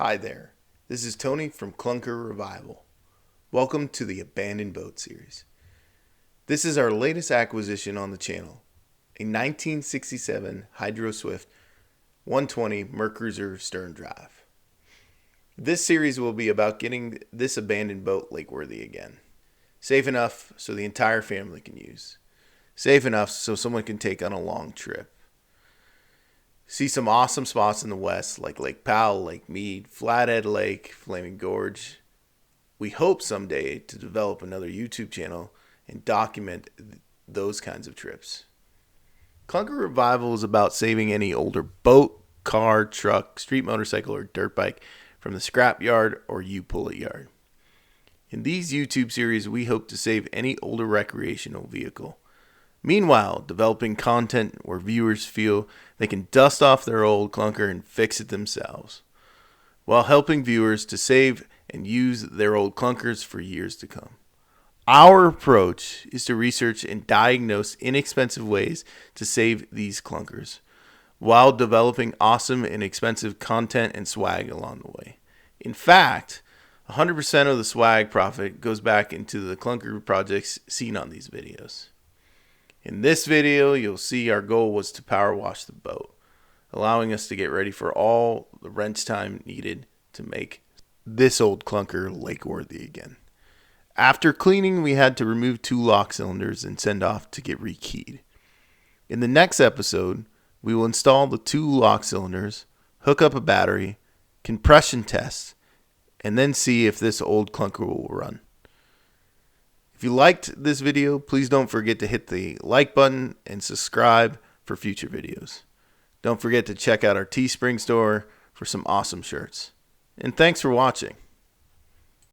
Hi there, this is Tony from Clunker Revival. Welcome to the Abandoned Boat series. This is our latest acquisition on the channel, a 1967 HysdroSwift 120 Mercruiser Sterndrive. This series will be about getting this abandoned boat lake-worthy again. Safe enough so the entire family can use. Safe enough so someone can take on a long trip. See some awesome spots in the west like Lake Powell, Lake Mead, Flathead Lake, Flaming Gorge. We hope someday to develop another YouTube channel and document those kinds of trips. Clunker Revival is about saving any older boat, car, truck, street motorcycle, or dirt bike from the scrap yard or U-pull-it yard. In these YouTube series, we hope to save any older recreational vehicle. Meanwhile, developing content where viewers feel they can dust off their old clunker and fix it themselves, while helping viewers to save and use their old clunkers for years to come. Our approach is to research and diagnose inexpensive ways to save these clunkers, while developing awesome and expensive content and swag along the way. In fact, 100% of the swag profit goes back into the clunker projects seen on these videos. In this video, you'll see our goal was to power wash the boat, allowing us to get ready for all the wrench time needed to make this old clunker lake-worthy again. After cleaning, we had to remove 2 lock cylinders and send off to get rekeyed. In the next episode, we will install the 2 lock cylinders, hook up a battery, compression test, and then see if this old clunker will run. If you liked this video, please don't forget to hit the like button and subscribe for future videos. Don't forget to check out our Teespring store for some awesome shirts. And thanks for watching.